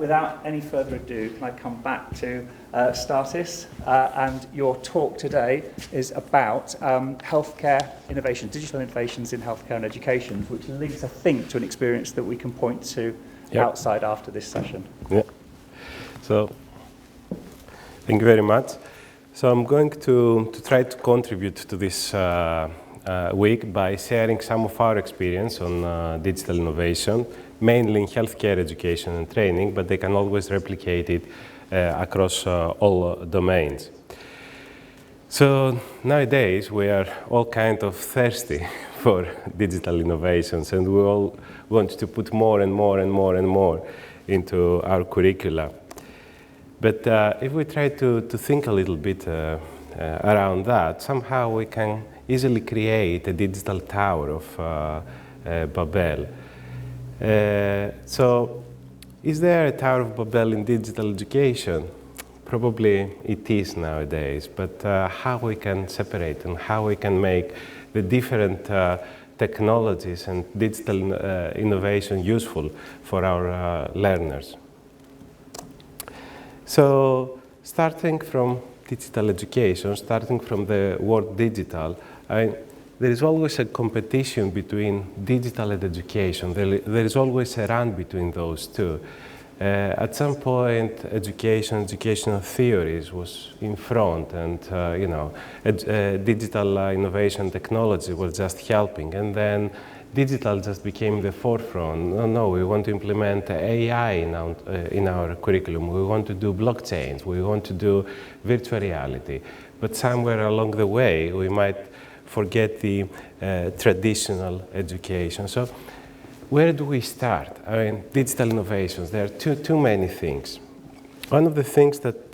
without any further ado, can I come back to Statis? And your talk today is about healthcare innovation, digital innovations in healthcare and education, which links, I think, to an experience that we can point to outside after this session. Yeah. So, thank you very much. So I'm going to try to contribute to this week by sharing some of our experience on digital innovation, mainly in healthcare education and training, but they can always replicate it across all domains. So nowadays we are all kind of thirsty for digital innovations, and we all want to put more and more and more and more into our curricula. But if we try to think a little bit around that, somehow we can easily create a digital tower of Babel. So, is there a Tower of Babel in digital education? Probably it is nowadays, but how we can separate and how we can make the different technologies and digital innovation useful for our learners. So, starting from digital education, starting from the word digital, there is always a competition between digital and education. There is always a run between those two. At some point, educational theories was in front, and digital innovation technology was just helping, and then digital just became the forefront. No, we want to implement AI in our curriculum. We want to do blockchains. We want to do virtual reality. But somewhere along the way, we might forget the traditional education. So where do we start? I mean, digital innovations, there are too many things. One of the things that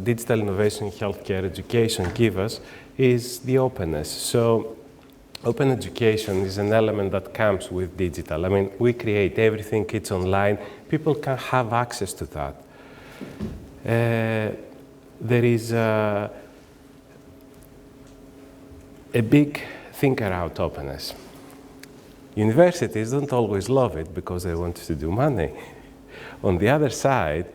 digital innovation in healthcare education give us is the openness. So open education is an element that comes with digital. I mean, we create everything, it's online. People can have access to that. There is a big thing around openness. Universities don't always love it because they want to do money. On the other side,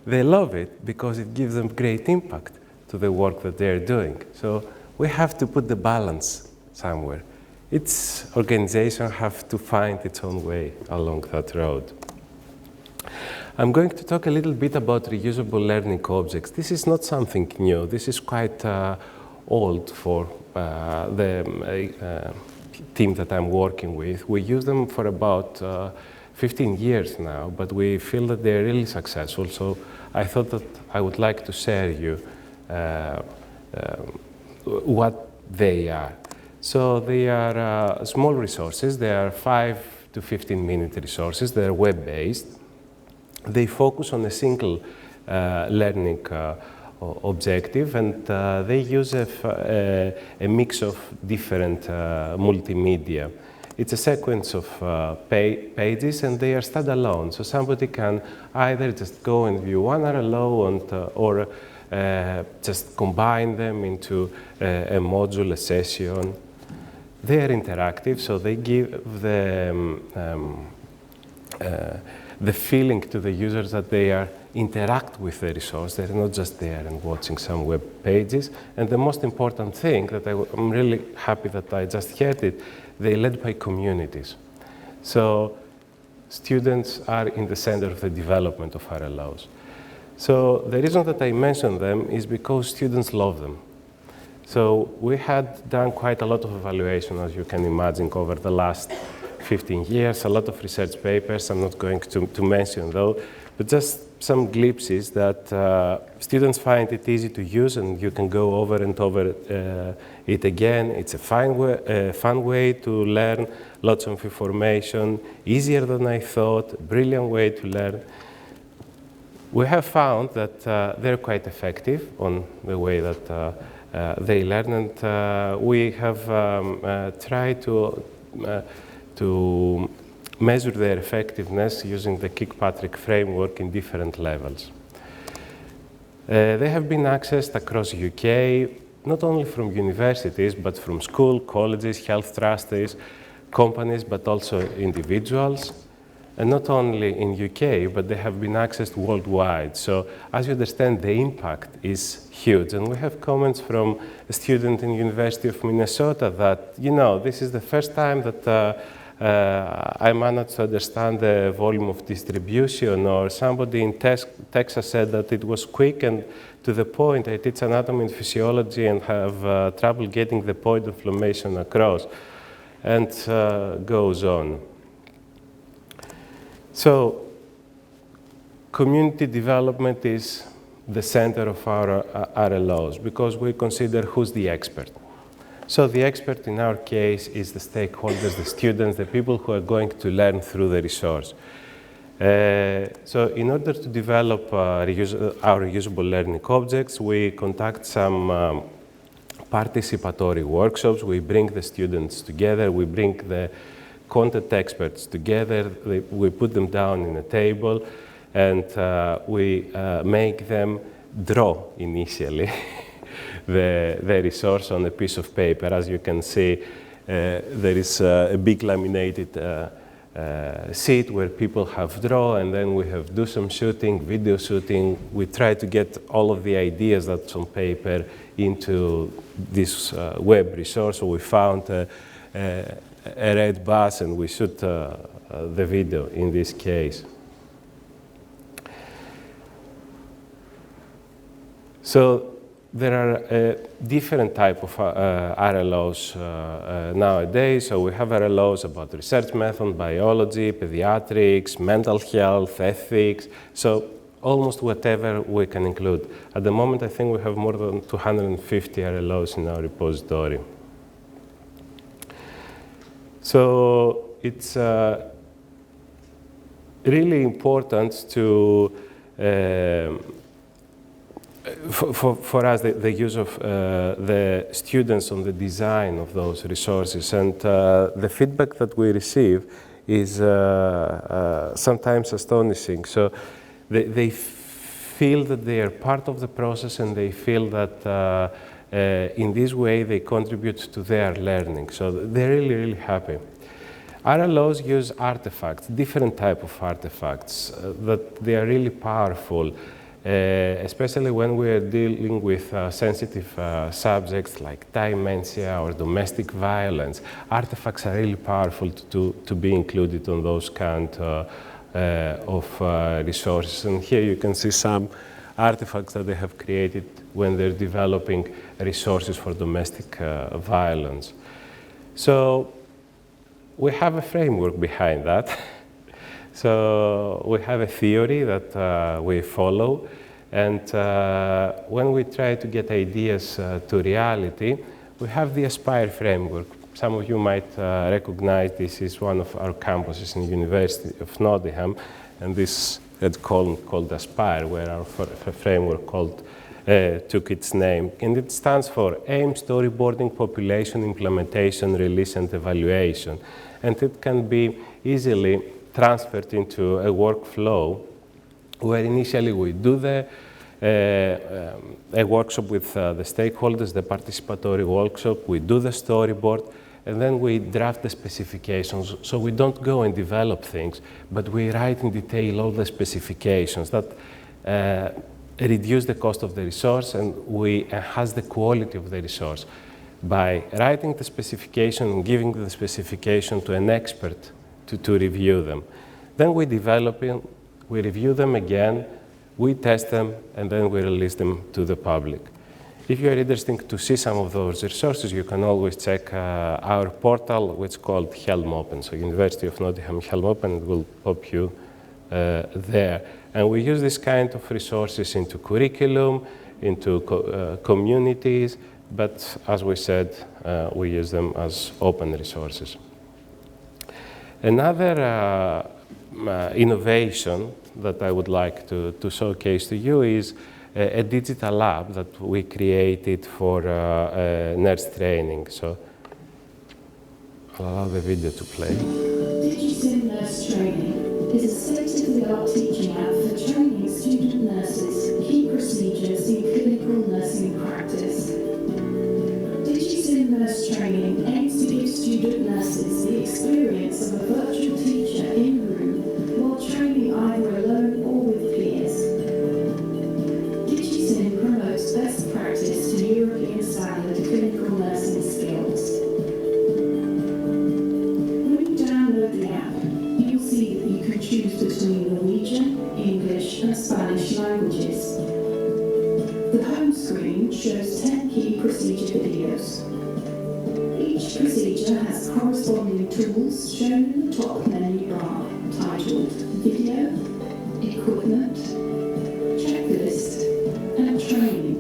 they love it because it gives them great impact to the work that they're doing. So we have to put the balance somewhere. Its organization have to find its own way along that road. I'm going to talk a little bit about reusable learning objects. This is not something new. This is quite old for the team that I'm working with. We use them for about 15 years now, but we feel that they're really successful. So I thought that I would like to share you what they are. So they are small resources. They are 5 to 15-minute resources. They're web-based. They focus on a single learning objective, and they use a mix of different multimedia. It's a sequence of pages, and they are standalone. So somebody can either just go and view one alone, or just combine them into a module, a session. They are interactive, so they give the feeling to the users that they are interact with the resource. They're not just there and watching some web pages. And the most important thing that I'm really happy that I just heard it, they led by communities. So students are in the center of the development of RLOs. So the reason that I mention them is because students love them. So we had done quite a lot of evaluation, as you can imagine, over the last 15 years, a lot of research papers. I'm not going to mention though, but just some glimpses that students find it easy to use, and you can go over and over it again. It's a fun way to learn, lots of information, easier than I thought, brilliant way to learn. We have found that they're quite effective on the way that they learn, and we have tried to measure their effectiveness using the Kirkpatrick framework in different levels. They have been accessed across UK, not only from universities, but from schools, colleges, health trustees, companies, but also individuals. and not only in UK, but they have been accessed worldwide. So as you understand, the impact is huge. And we have comments from a student in University of Minnesota that, you know, this is the first time that I managed to understand the volume of distribution, or somebody in Texas said that it was quick and to the point. I teach anatomy and physiology and have trouble getting the point inflammation across, and goes on. So community development is the center of our RLOs because we consider who's the expert. So the expert in our case is the stakeholders, the students, the people who are going to learn through the resource. So in order to develop our reusable learning objects, we conduct some participatory workshops. We bring the students together, we bring the content experts together, we put them down in a table, and we make them draw initially the resource on a piece of paper. As you can see, there is a big laminated sheet where people have draw, and then we have do some shooting, video shooting. We try to get all of the ideas that's on paper into this web resource. So we found a red bus and we shoot the video in this case. So there are different type of RLOs nowadays. So we have RLOs about research method, biology, pediatrics, mental health, ethics. So almost whatever we can include. At the moment, I think we have more than 250 RLOs in our repository. So it's really important to for us, the use of the students on the design of those resources. And the feedback that we receive is sometimes astonishing. So they feel that they are part of the process, and they feel that in this way they contribute to their learning. So they're really, really happy. RLOs use artifacts, different type of artifacts, that they are really powerful. Especially when we are dealing with sensitive subjects like dementia or domestic violence. Artifacts are really powerful to be included on those kind of resources. And here you can see some artifacts that they have created when they're developing resources for domestic violence. So we have a framework behind that. So we have a theory that we follow, and when we try to get ideas to reality, we have the ASPIRE framework. Some of you might recognize this is one of our campuses in the University of Nottingham, and this is called ASPIRE, where our framework took its name. And it stands for Aim, Storyboarding, Population, Implementation, Release, and Evaluation. And it can be easily transferred into a workflow where initially we do a workshop with the stakeholders, the participatory workshop, we do the storyboard, and then we draft the specifications. So we don't go and develop things, but we write in detail all the specifications that reduce the cost of the resource, and we enhance the quality of the resource by writing the specification and giving the specification to an expert to review them. Then we develop them, we review them again, we test them, and then we release them to the public. If you're interested to see some of those resources, you can always check our portal, which is called Helm Open. So University of Nottingham Helm Open, it will pop you there. And we use this kind of resources into curriculum, into communities, but as we said, we use them as open resources. Another innovation that I would like to showcase to you is a digital lab that we created for nurse training. So I'll allow the video to play. DigiSim Nurse Training is a state-of-the-art teaching app for training student nurses, key procedures in clinical nursing practice. DigiSim Nurse Training aims to give student nurses the experience of a virtual teacher in room shows 10 key procedure videos. Each procedure has corresponding tools shown in the top menu bar, titled Video, Equipment, Checklist, and Training.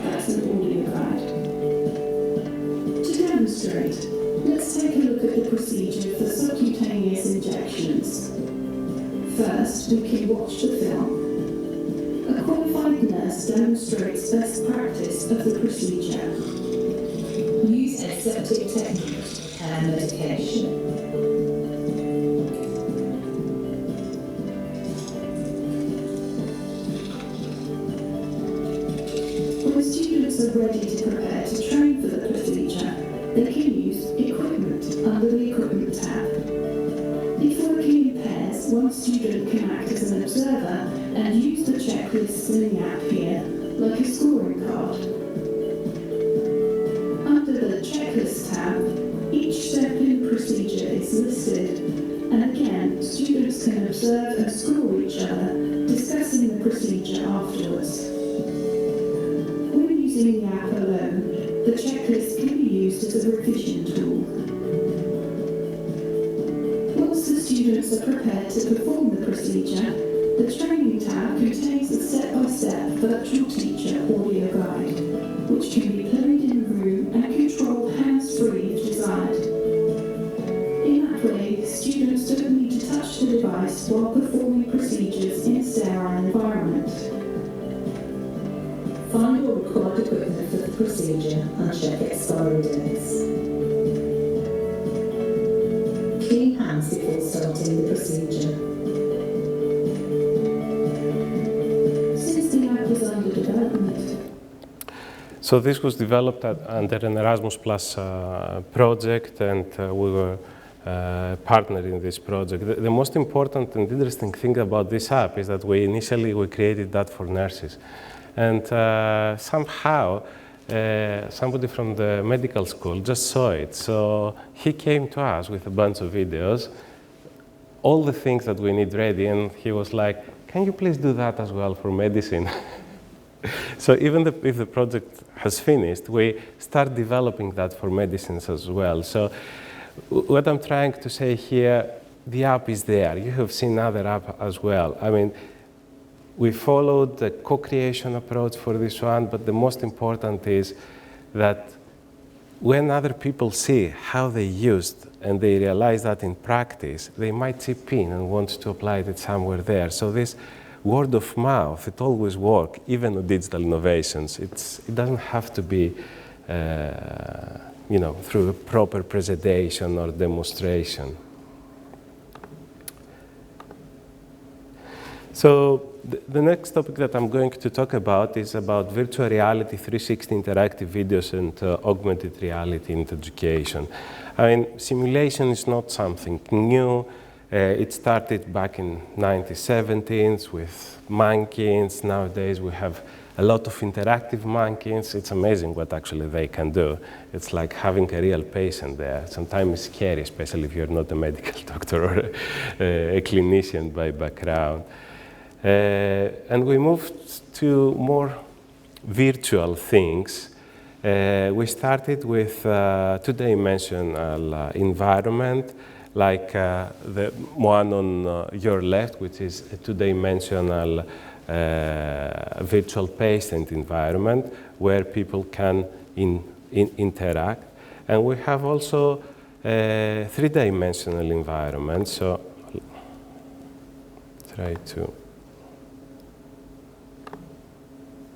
That's an audio guide. To demonstrate, let's take a look at the procedure for subcutaneous injections. First, we can watch the film. A qualified nurse demonstrates best practice of the procedure. Use aseptic technique and medication. When students are ready to prepare to train for the procedure, they can use Equipment under the Equipment tab. If working in pairs, one student can act as an observer and use the checklists in the app here, like a scoring card. Under the Checklist tab, each step in procedure is listed, and again, students can observe and score each other, discussing the procedure afterwards. When using the app alone, the checklist can be used as a revision tool. Once the students are prepared to perform the procedure, the Training tab contains a step-by-step virtual teacher audio guide, which can be played in the room and controlled hands-free if desired. In that way, students don't need to touch the device while performing procedures in a sterile environment. Find all required equipment for the procedure and check expiry dates. Clean hands before starting the procedure. Since the app is under development, So this was developed under an Erasmus Plus project, and we were partnered in this project. The most important and interesting thing about this app is that we created that for nurses. And somehow, somebody from the medical school just saw it. So he came to us with a bunch of videos, all the things that we need ready, and he was like, can you please do that as well for medicine? So even if the project has finished, we start developing that for medicines as well. So what I'm trying to say here, the app is there. You have seen other apps as well. I mean, we followed the co-creation approach for this one, but the most important is that when other people see how they used and they realize that in practice, they might chip in and want to apply it somewhere there. So this word of mouth, it always works, even with digital innovations. It doesn't have to be, through a proper presentation or demonstration. So the next topic that I'm going to talk about is about virtual reality, 360 interactive videos, and augmented reality in education. I mean, simulation is not something new. It started back in 1970s with mannequins. Nowadays we have a lot of interactive mannequins. It's amazing what actually they can do. It's like having a real patient there. Sometimes it's scary, especially if you're not a medical doctor or a clinician by background. And we moved to more virtual things. We started with two-dimensional environment, like the one on your left, which is a two-dimensional virtual patient environment where people can interact. And we have also a three-dimensional environment. So try to,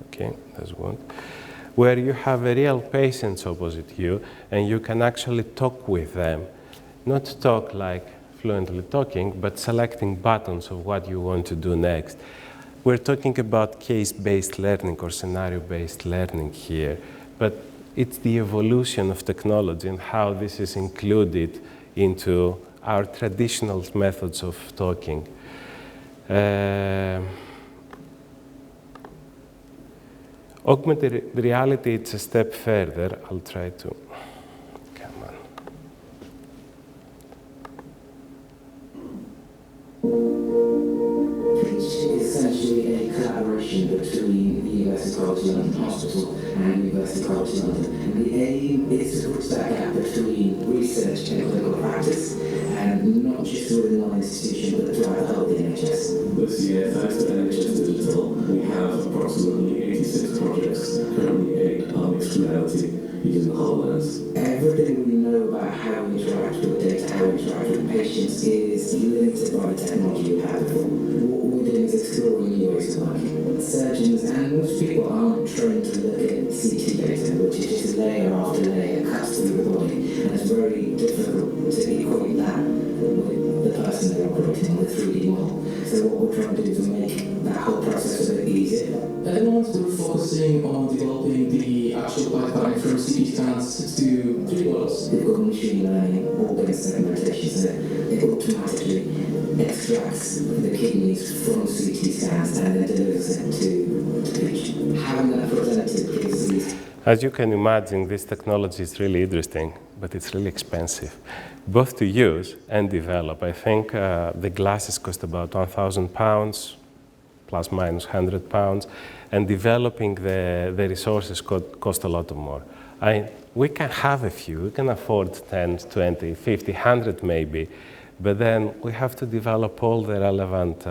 okay, that's one. Where you have a real patient opposite you and you can actually talk with them. Not talk like fluently talking, but selecting buttons of what you want to do next. We're talking about case-based learning or scenario-based learning here, but it's the evolution of technology and how this is included into our traditional methods of talking. Augmented reality, it's a step further. I'll try to, come on. Pitch is essentially a collaboration collaboration between University College London Hospital and University College London. And the aim is to bridge that gap between research and clinical practice, and not just within one institution, but throughout the whole of the NHS. This year, thanks to NHS Digital, we have approximately 86 projects, currently 8 are mixed reality using HoloLens. Everything we know about how we interact with data, how we interact with patients is limited by the technology we have before. What we're doing is exploring new ways of working. Surgeons and most people aren't trained to look at CT data, which is just layer after layer cuts through the body, and it's very difficult to equate that with the person they're operating on the 3D model. So what we're trying to do is make that whole process a bit easier. At the moment, we're focusing on developing the actual pipeline from CT scans to 3D models. We've got machine learning, organ segmentation, so it automatically extracts the kidneys from CT scans and then delivers it to the patient. Having that presented gives these. As you can imagine, this technology is really interesting, but it's really expensive, both to use and develop. I think the glasses cost about £1,000, plus minus £100, and developing the resources cost a lot more. We can have a few, we can afford 10, 20, 50, 100 maybe, but then we have to develop all the relevant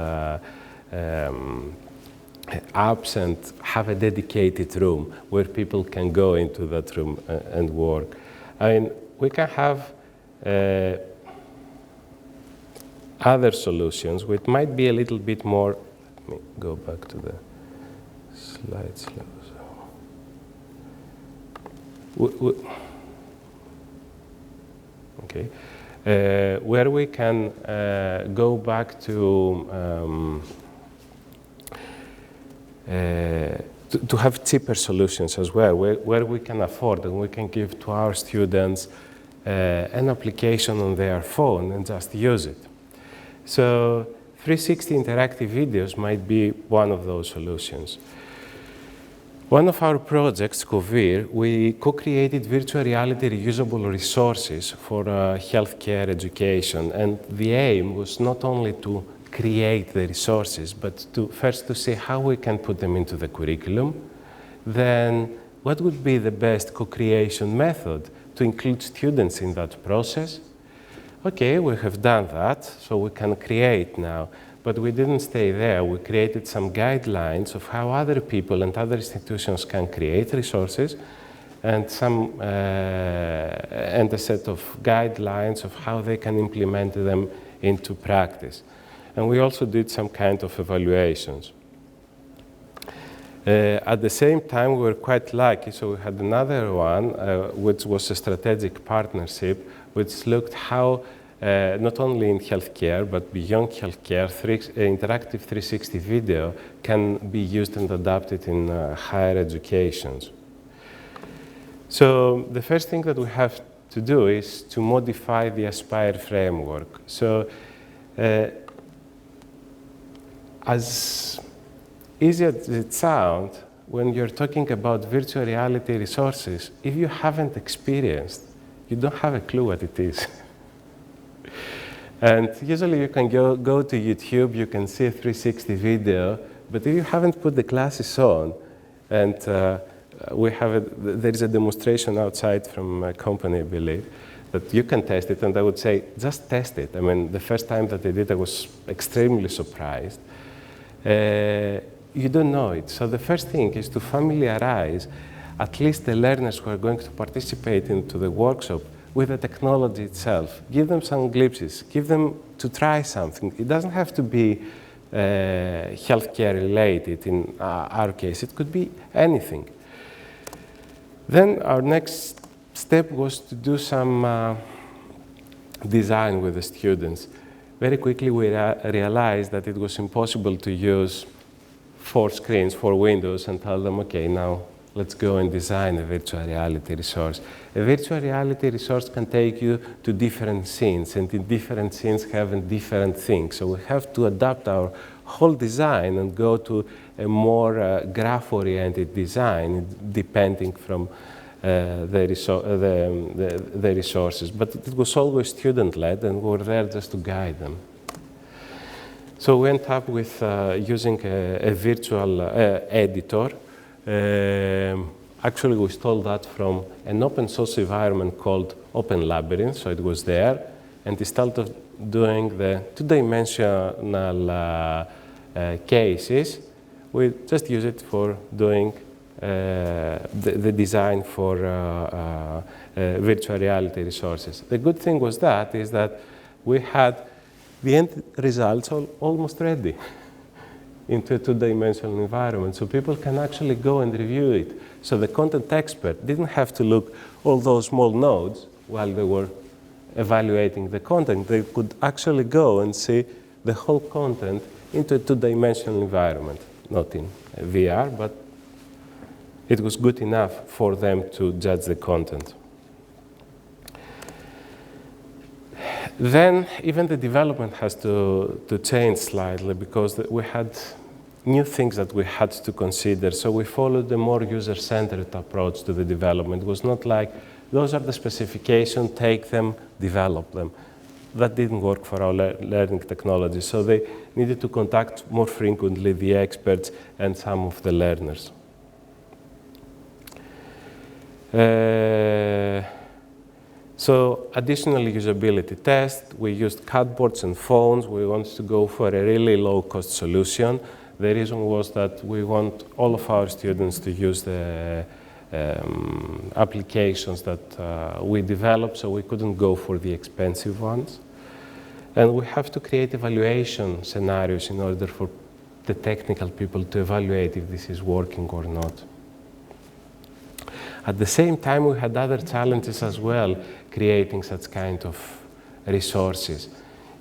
apps and have a dedicated room where people can go into that room and work. We can have other solutions which might be a little bit more. Let me go back to the slide slow. Okay, where we can go back to have cheaper solutions as well, where we can afford and we can give to our students an application on their phone and just use it. So 360 interactive videos might be one of those solutions. One of our projects, COVIR, we co-created virtual reality reusable resources for healthcare education, and the aim was not only to create the resources, but first to see how we can put them into the curriculum, then what would be the best co-creation method to include students in that process. Okay, we have done that, so we can create now, but we didn't stay there. We created some guidelines of how other people and other institutions can create resources, and and a set of guidelines of how they can implement them into practice. And we also did some kind of evaluations. At the same time, we were quite lucky, so we had another one, which was a strategic partnership, which looked how, not only in healthcare, but beyond healthcare, interactive 360 video can be used and adapted in higher educations. So the first thing that we have to do is to modify the Aspire framework. So as easy as it sounds, when you're talking about virtual reality resources, if you haven't experienced, you don't have a clue what it is. And usually you can go to YouTube, you can see a 360 video, but if you haven't put the glasses on, and there is a demonstration outside from a company, I believe, that you can test it, and I would say, just test it. I mean, the first time that I did, I was extremely surprised. You don't know it. So the first thing is to familiarize at least the learners who are going to participate into the workshop with the technology itself. Give them some glimpses, give them to try something. It doesn't have to be healthcare related in our case, it could be anything. Then our next step was to do some design with the students. Very quickly we realized that it was impossible to use 4 screens, 4 windows, and tell them, okay, now let's go and design a virtual reality resource. A virtual reality resource can take you to different scenes, and in different scenes having different things. So we have to adapt our whole design and go to a more graph-oriented design, depending from the resources. But it was always student-led, and we were there just to guide them. So we went up with using a virtual editor. Actually, we stole that from an open source environment called Open Labyrinth, so it was there. And instead of doing the two-dimensional cases, we just use it for doing the design for virtual reality resources. The good thing was that we had the end results almost ready into a two-dimensional environment, so people can actually go and review it. So the content expert didn't have to look all those small nodes while they were evaluating the content. They could actually go and see the whole content into a two-dimensional environment, not in VR, but it was good enough for them to judge the content. Then even the development has to change slightly because we had new things that we had to consider. So we followed a more user-centered approach to the development. It was not like, those are the specifications, take them, develop them. That didn't work for our learning technology. So they needed to contact more frequently the experts and some of the learners. So additional usability test, we used cardboards and phones. We wanted to go for a really low-cost solution. The reason was that we want all of our students to use the applications that we developed, so we couldn't go for the expensive ones. And we have to create evaluation scenarios in order for the technical people to evaluate if this is working or not. At the same time, we had other challenges as well, creating such kind of resources.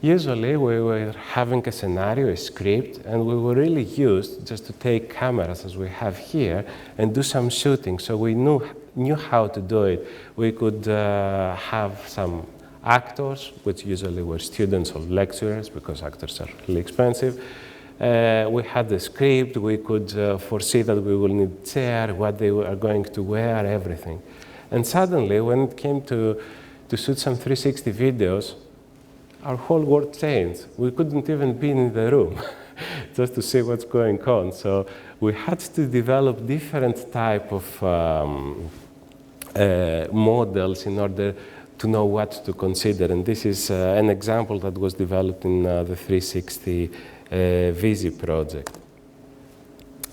Usually, we were having a scenario, a script, and we were really used just to take cameras, as we have here, and do some shooting. So we knew how to do it. We could have some actors, which usually were students or lecturers, because actors are really expensive. We had the script, we could foresee that we will need chair, what they are going to wear, everything. And suddenly, when it came to shoot some 360 videos, our whole world changed. We couldn't even be in the room just to see what's going on. So we had to develop different type of models in order to know what to consider. And this is an example that was developed in the 360 Visi project.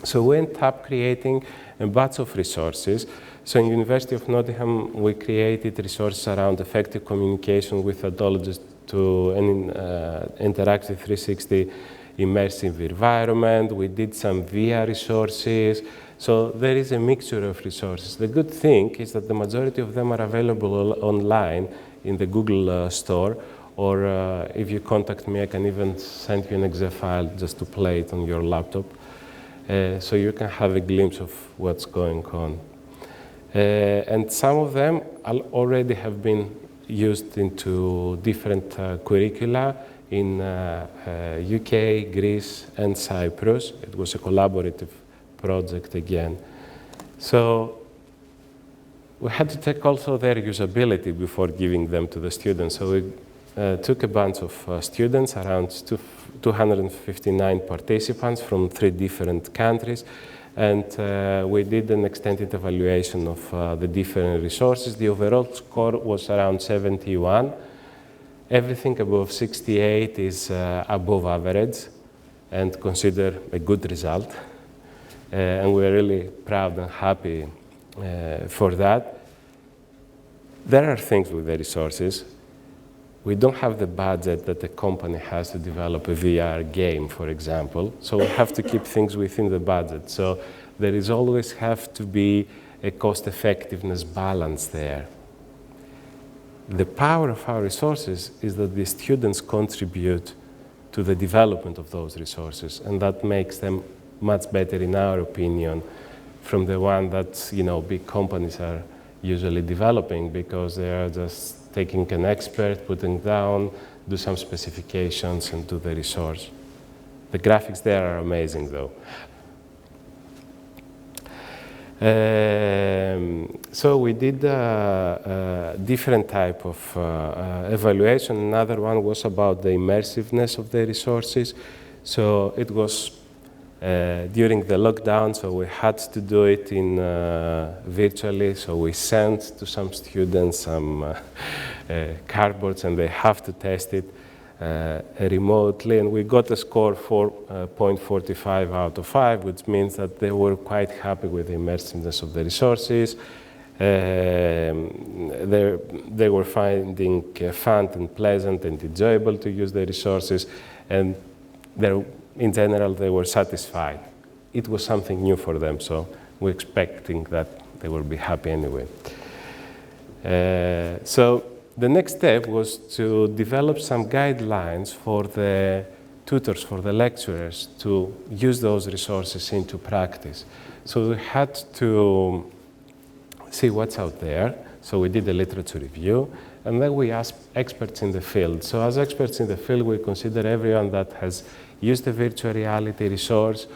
So we ended up creating a bunch of resources. So in University of Nottingham, we created resources around effective communication with audiologists to an interactive 360 immersive environment. We did some VR resources. So there is a mixture of resources. The good thing is that the majority of them are available online in the Google Store, or if you contact me, I can even send you an exe file just to play it on your laptop. So you can have a glimpse of what's going on. And some of them already have been used into different curricula in UK, Greece, and Cyprus. It was a collaborative project again. So we had to check also their usability before giving them to the students. So we took a bunch of students, around 259 participants from 3 different countries, and we did an extended evaluation of the different resources. The overall score was around 71. Everything above 68 is above average and considered a good result. And we're really proud and happy for that. There are things with the resources. We don't have the budget that the company has to develop a VR game, for example, so we have to keep things within the budget. So there is always have to be a cost-effectiveness balance there. The power of our resources is that the students contribute to the development of those resources, and that makes them much better, in our opinion, from the one that big companies are usually developing, because they are just taking an expert, putting down, do some specifications, and do the resource. The graphics there are amazing, though. So we did a different type of evaluation. Another one was about the immersiveness of the resources. So it was during the lockdown, so we had to do it in virtually. So we sent to some students some cardboards, and they have to test it remotely. And we got a score 4.45 out of 5, which means that they were quite happy with the immersiveness of the resources. They were finding fun and pleasant and enjoyable to use the resources, and in general, they were satisfied. It was something new for them, so we're expecting that they will be happy anyway. So the next step was to develop some guidelines for the tutors, for the lecturers, to use those resources into practice. So we had to see what's out there. So we did a literature review, and then we asked experts in the field. So as experts in the field, we consider everyone that has used a virtual reality resource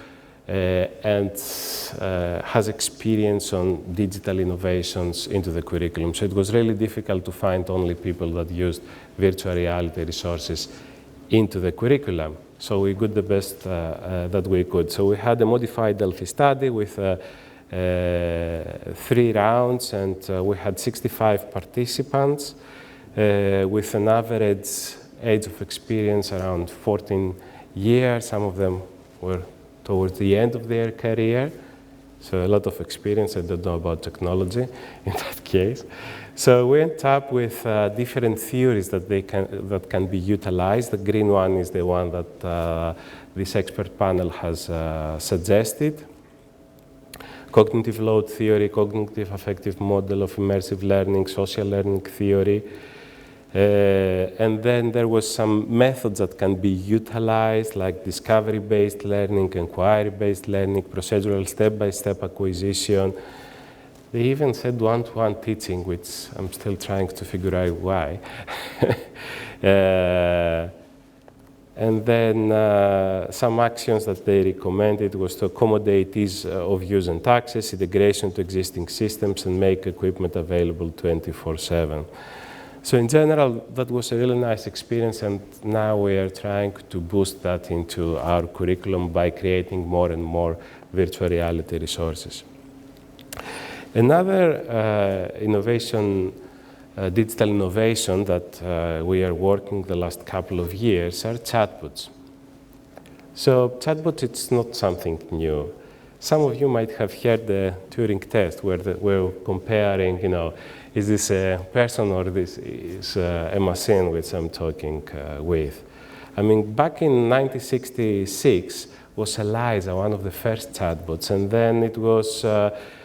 and has experience on digital innovations into the curriculum. So it was really difficult to find only people that used virtual reality resources into the curriculum. So we did the best that we could. So we had a modified Delphi study with 3 rounds, and we had 65 participants with an average age of experience around 14 years. Some of them were towards the end of their career, so a lot of experience. I don't know about technology in that case. So we went up with different theories that can be utilized. The green one is the one that this expert panel has suggested. Cognitive load theory, cognitive affective model of immersive learning, social learning theory. And then there was some methods that can be utilized, like discovery-based learning, inquiry-based learning, procedural step-by-step acquisition. They even said one-to-one teaching, which I'm still trying to figure out why. And then some actions that they recommended was to accommodate ease of use and access, integration to existing systems, and make equipment available 24/7. So in general, that was a really nice experience, and now we are trying to boost that into our curriculum by creating more and more virtual reality resources. Another innovation, digital innovation that we are working the last couple of years are chatbots. So chatbots, it's not something new. Some of you might have heard the Turing test, where we're comparing, is this a person or this is a machine which I'm talking with? I mean, back in 1966 was Eliza, one of the first chatbots, and then it was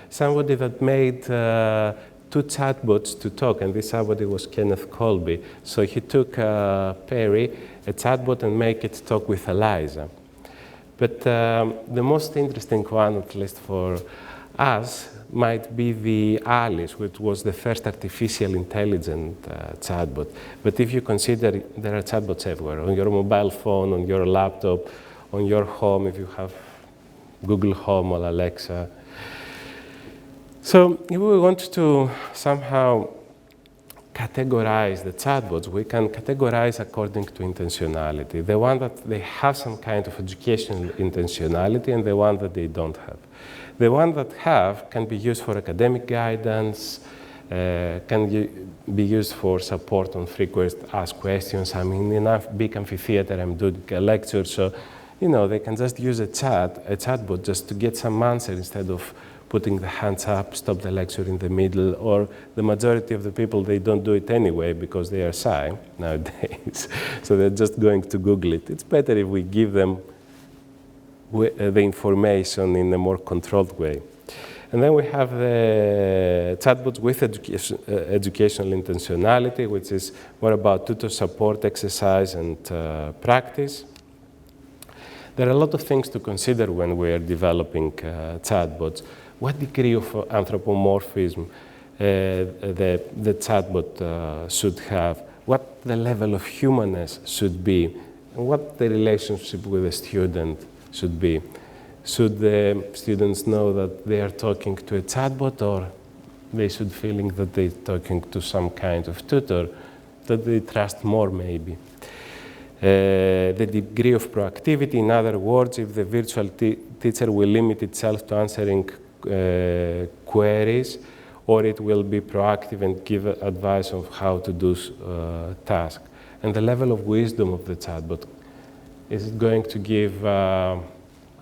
somebody that made 2 chatbots to talk, and this somebody was Kenneth Colby. So he took Perry, a chatbot, and make it talk with Eliza. But the most interesting one, at least for us, might be the Alice, which was the first artificial intelligent chatbot. But if you consider there are chatbots everywhere, on your mobile phone, on your laptop, on your home, if you have Google Home or Alexa. So if we want to somehow categorize the chatbots, we can categorize according to intentionality. The one that they have some kind of educational intentionality, and the one that they don't have. The one that have can be used for academic guidance, can be used for support on frequent asked questions. I mean, in a big amphitheater, I'm doing a lecture, so they can just use a chatbot just to get some answer instead of putting the hands up, stop the lecture in the middle, or the majority of the people, they don't do it anyway because they are shy nowadays. So they're just going to Google it. It's better if we give them the information in a more controlled way. And then we have the chatbots with educational intentionality, which is more about tutor support, exercise, and practice. There are a lot of things to consider when we are developing chatbots. What degree of anthropomorphism the chatbot should have, what the level of humanness should be, and what the relationship with the student should be. Should the students know that they are talking to a chatbot, or they should feeling that they're talking to some kind of tutor that they trust more, maybe. The degree of proactivity, in other words, if the virtual teacher will limit itself to answering queries, or it will be proactive and give advice of how to do tasks. And the level of wisdom of the chatbot. Is it going to give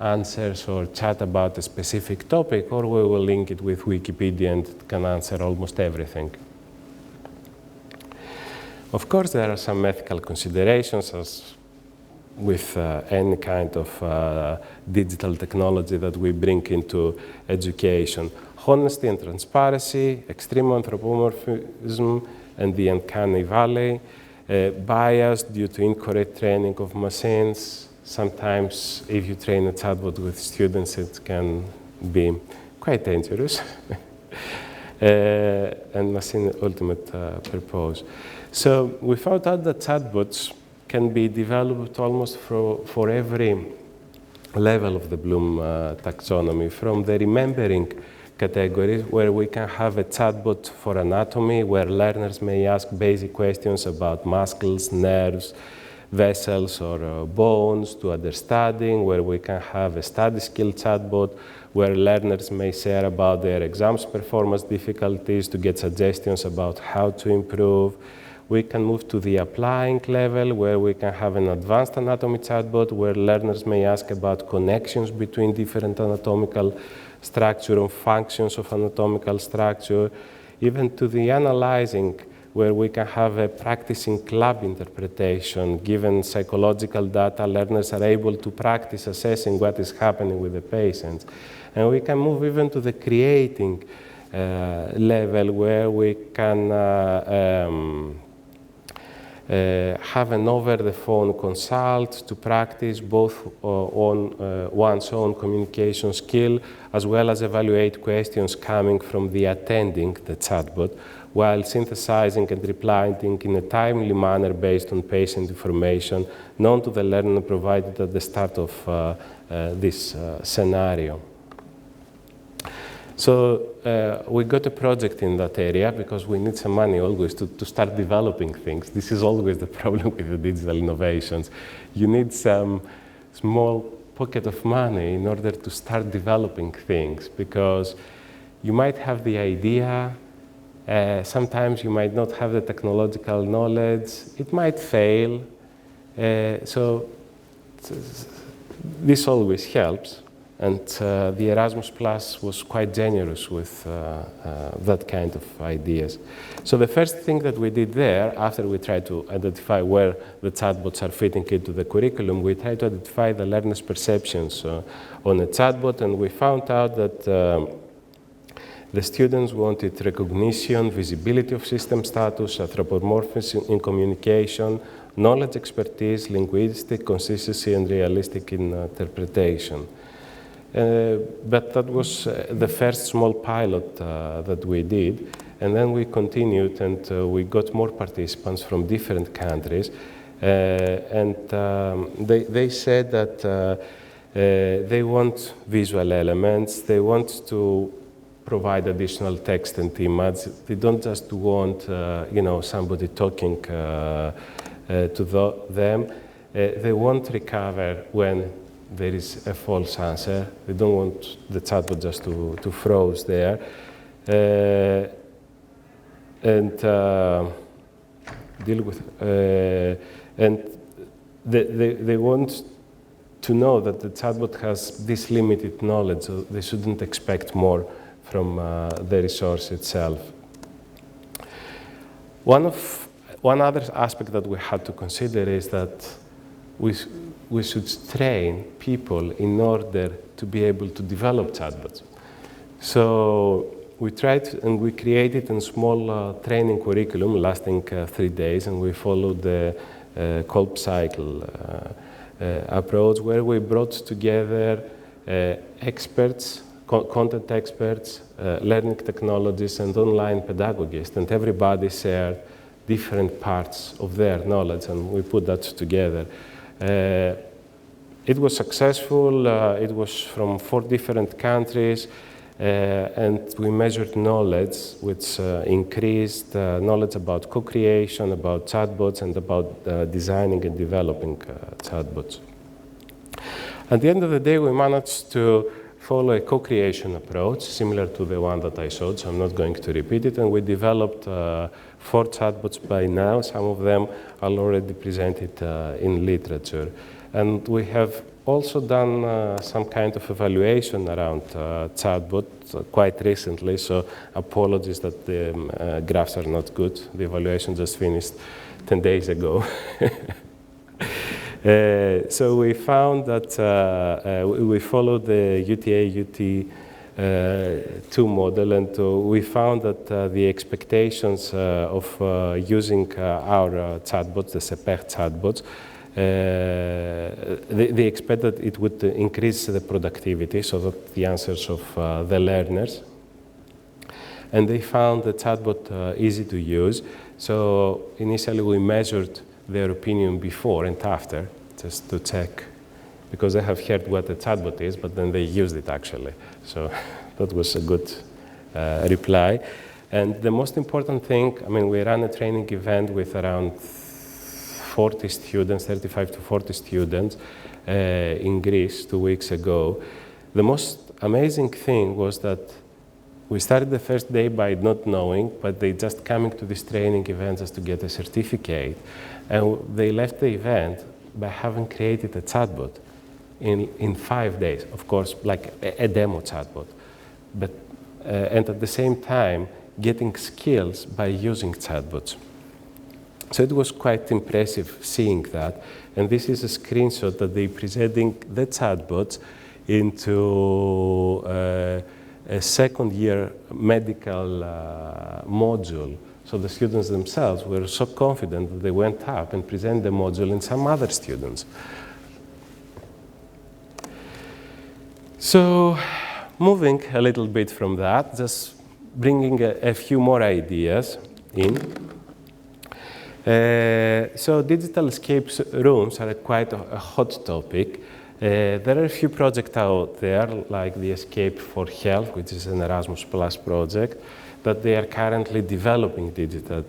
answers or chat about a specific topic, or we will link it with Wikipedia and it can answer almost everything? Of course, there are some ethical considerations, as with any kind of digital technology that we bring into education. Honesty and transparency, extreme anthropomorphism and the uncanny valley, bias due to incorrect training of machines. Sometimes if you train a chatbot with students, it can be quite dangerous. And machine ultimate purpose. So we found out that chatbots can be developed almost for every level of the Bloom taxonomy, from the remembering category, where we can have a chatbot for anatomy, where learners may ask basic questions about muscles, nerves, vessels, or bones, to understanding, where we can have a study skill chatbot, where learners may share about their exams performance difficulties to get suggestions about how to improve. We can move to the applying level, where we can have an advanced anatomy chatbot, where learners may ask about connections between different anatomical structure or functions of anatomical structure, even to the analyzing, where we can have a practicing lab interpretation. Given psychological data, learners are able to practice assessing what is happening with the patients. And we can move even to the creating level, where we can have an over-the-phone consult to practice both on one's own communication skill, as well as evaluate questions coming from the attending the chatbot, while synthesizing and replying in a timely manner based on patient information known to the learner provided at the start of this scenario. So we got a project in that area because we need some money always to start developing things. This is always the problem with the digital innovations. You need some small pocket of money in order to start developing things, because you might have the idea, sometimes you might not have the technological knowledge, it might fail. So this always helps. And the Erasmus Plus was quite generous with that kind of ideas. So the first thing that we did there, after we tried to identify where the chatbots are fitting into the curriculum, we tried to identify the learners' perceptions on a chatbot, and we found out that the students wanted recognition, visibility of system status, anthropomorphism in communication, knowledge expertise, linguistic consistency, and realistic interpretation. But that was the first small pilot that we did, and then we continued, and we got more participants from different countries, and they said that they want visual elements, they want to provide additional text and image. They don't just want somebody talking to them. They won't recover when there is a false answer. They don't want the chatbot just to froze there. And deal with, and they want to know that the chatbot has this limited knowledge, so they shouldn't expect more from the resource itself. One other aspect that we had to consider is that we should train people in order to be able to develop chatbots. So we tried and we created a small training curriculum lasting 3 days, and we followed the Kolb cycle approach, where we brought together experts, content experts, learning technologists, and online pedagogists, and everybody shared different parts of their knowledge, and we put that together. It was successful. It was from 4 different countries. And we measured knowledge, which increased knowledge about co-creation, about chatbots, and about designing and developing chatbots. At the end of the day, we managed to follow a co-creation approach, similar to the one that I showed, so I'm not going to repeat it. And we developed 4 chatbots by now. Some of them are already presented in literature. And we have also done some kind of evaluation around chatbots quite recently, so apologies that the graphs are not good. The evaluation just finished 10 days ago. So we found that we followed the UTA-UT2 model, and we found that the expectations of using our chatbots, the CEPER chatbots, they expect that it would increase the productivity, so that the answers of the learners. And they found the chatbot easy to use. So initially we measured their opinion before and after, just to check, because they have heard what a chatbot is, but then they used it actually. So that was a good reply. And the most important thing, I mean, we ran a training event with around 40 students, 35 to 40 students in Greece 2 weeks ago. The most amazing thing was that we started the first day by not knowing, but they just coming to this training event just to get a certificate. And they left the event by having created a chatbot in 5 days. Of course, like a demo chatbot. But, and at the same time, getting skills by using chatbots. So it was quite impressive seeing that. And this is a screenshot that they're presenting the chatbots into a second-year medical module. So the students themselves were so confident that they went up and presented the module in some other students. So moving a little bit from that, just bringing a few more ideas in. So digital escape rooms are quite a hot topic. There are a few projects out there, like the Escape for Health, which is an Erasmus Plus project, that they are currently developing digital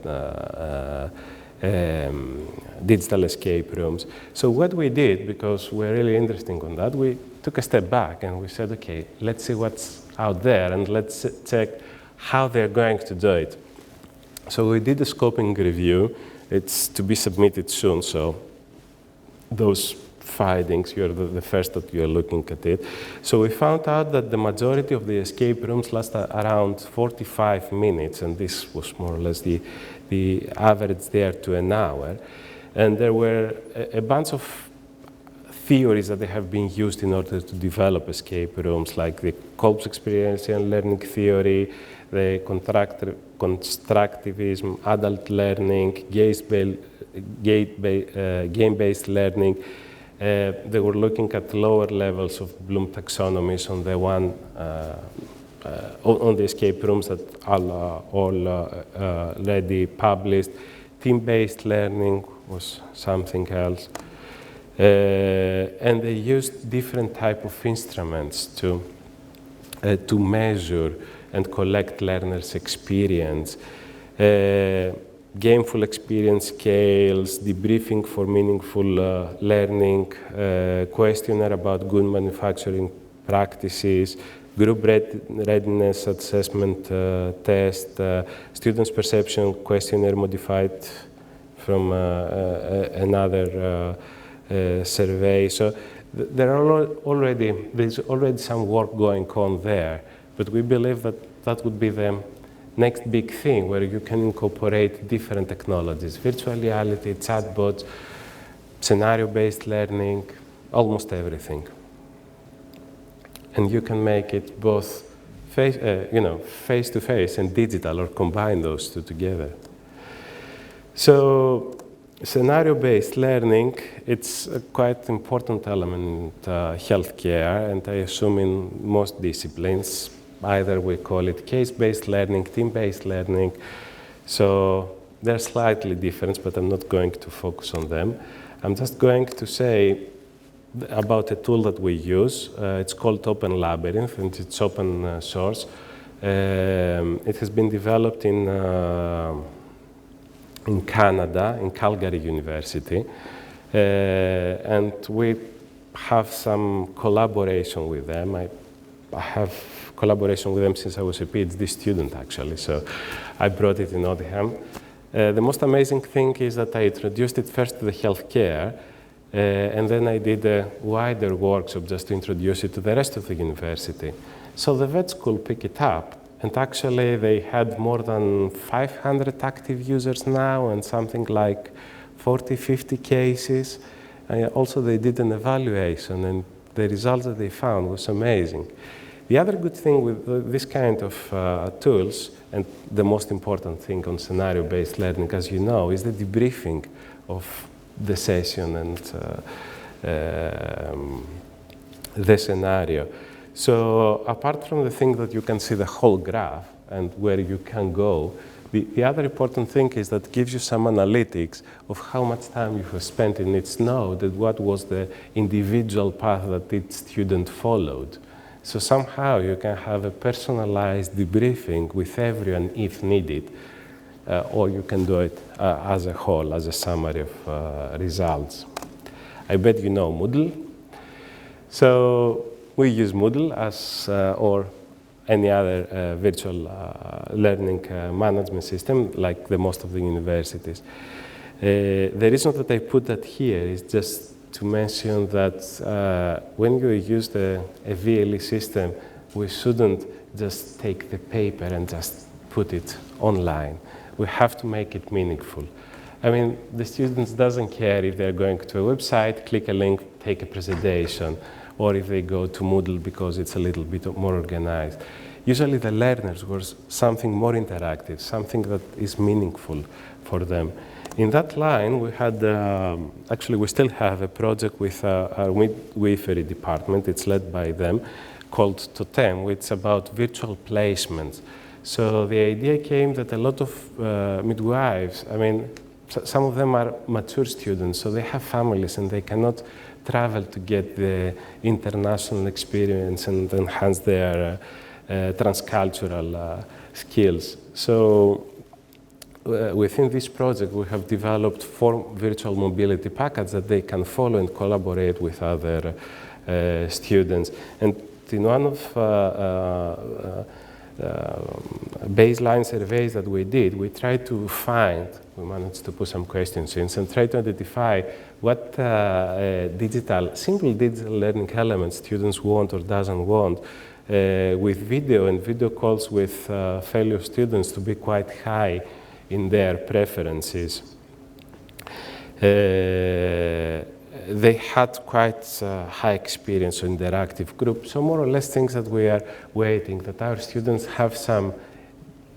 escape rooms. So what we did, because we're really interested in that, we took a step back and we said, okay, let's see what's out there and let's check how they're going to do it. So we did a scoping review. It's to be submitted soon, so those findings, you're the first that you're looking at it. So we found out that the majority of the escape rooms last around 45 minutes, and this was more or less the average there to an hour. And there were a bunch of theories that they have been used in order to develop escape rooms, like the Kolb's experiential learning theory, the constructivism, adult learning, game-based learning. They were looking at lower levels of Bloom taxonomies on the one on the escape rooms that are already published. Team-based learning was something else. And they used different type of instruments to measure and collect learners' experience. Gameful experience scales, debriefing for meaningful learning, questionnaire about good manufacturing practices, group readiness assessment test, students' perception questionnaire modified from another survey. So there's already some work going on there, but we believe that that would be the next big thing where you can incorporate different technologies, virtual reality, chatbots, scenario-based learning, almost everything. And you can make it both face-to-face and digital, or combine those two together. So scenario-based learning, it's a quite important element in healthcare, and I assume in most disciplines. Either we call it case-based learning, team-based learning. So they're slightly different, but I'm not going to focus on them. I'm just going to say about a tool that we use. It's called Open Labyrinth, and it's open source. It has been developed in Canada, in Calgary University, and we have some collaboration with them. I have collaboration with them since I was a PhD student, actually, so I brought it in Nottingham. The most amazing thing is that I introduced it first to the healthcare, and then I did a wider workshop just to introduce it to the rest of the university. So the vet school picked it up, and actually they had more than 500 active users now and something like 40, 50 cases. Also, they did an evaluation, and the results that they found was amazing. The other good thing with this kind of tools, and the most important thing on scenario-based learning, as you know, is the debriefing of the session and the scenario. So apart from the thing that you can see the whole graph and where you can go, the other important thing is that it gives you some analytics of how much time you have spent in each node and what was the individual path that each student followed. So somehow you can have a personalized debriefing with everyone if needed, or you can do it as a whole, as a summary of results. I bet you know Moodle. So we use Moodle as, or any other virtual learning management system, like the most of the universities. The reason that I put that here is just to mention that when you use a VLE system, we shouldn't just take the paper and just put it online. We have to make it meaningful. I mean, the students doesn't care if they're going to a website, click a link, take a presentation, or if they go to Moodle because it's a little bit more organized. Usually the learners want something more interactive, something that is meaningful for them. In that line, we had, actually we still have a project with our midwifery department, it's led by them, called Totem, which is about virtual placements. So the idea came that a lot of midwives, I mean, some of them are mature students, so they have families and they cannot travel to get the international experience and enhance their transcultural skills. So within this project, we have developed 4 virtual mobility packages that they can follow and collaborate with other students. And in one of baseline surveys that we did, we tried to find, we managed to put some questions in, and try to identify what simple digital learning elements students want or doesn't want, with video and video calls with fellow students to be quite high in their preferences. They had quite high experience in their active group, so more or less things that we are waiting, that our students have some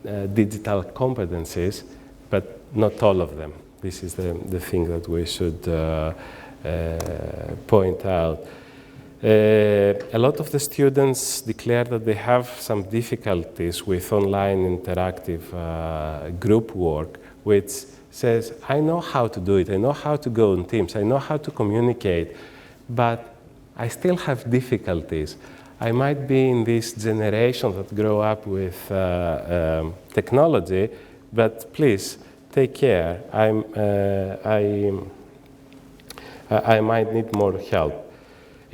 digital competencies, but not all of them. This is the thing that we should point out. A lot of the students declare that they have some difficulties with online interactive group work, which says, I know how to do it, I know how to go on Teams, I know how to communicate, but I still have difficulties. I might be in this generation that grow up with technology, but please take care. I might need more help.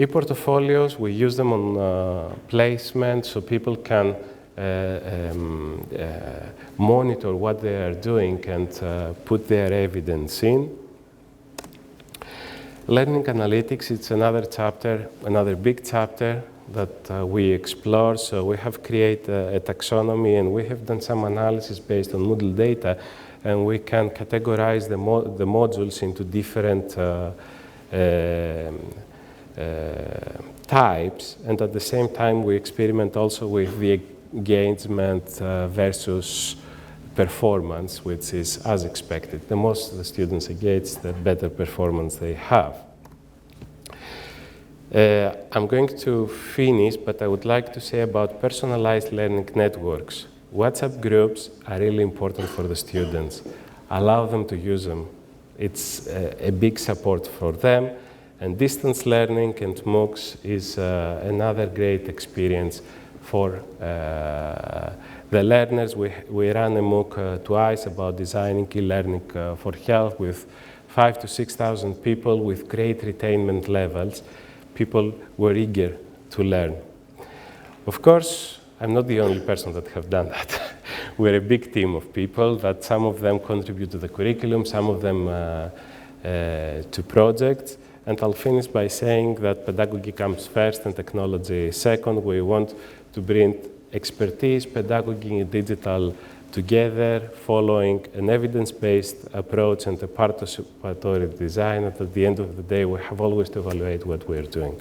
E-portfolios, we use them on placement so people can monitor what they are doing and put their evidence in. Learning analytics, it's another chapter, another big chapter that we explore. So we have created a taxonomy and we have done some analysis based on Moodle data, and we can categorize the modules into different types, and at the same time we experiment also with the engagement versus performance, which is as expected. The more the students engage, the better performance they have. I'm going to finish, but I would like to say about personalized learning networks. WhatsApp groups are really important for the students. Allow them to use them. It's a big support for them. And distance learning and MOOCs is another great experience for the learners. We ran a MOOC twice about designing e-learning for health with 5,000 to 6,000 people with great retainment levels. People were eager to learn. Of course, I'm not the only person that have done that. We're a big team of people that some of them contribute to the curriculum, some of them to projects. And I'll finish by saying that pedagogy comes first and technology second. We want to bring expertise, pedagogy, and digital together, following an evidence-based approach and a participatory design. And at the end of the day, we have always to evaluate what we're doing.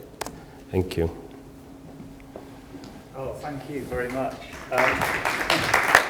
Thank you. Oh, thank you very much.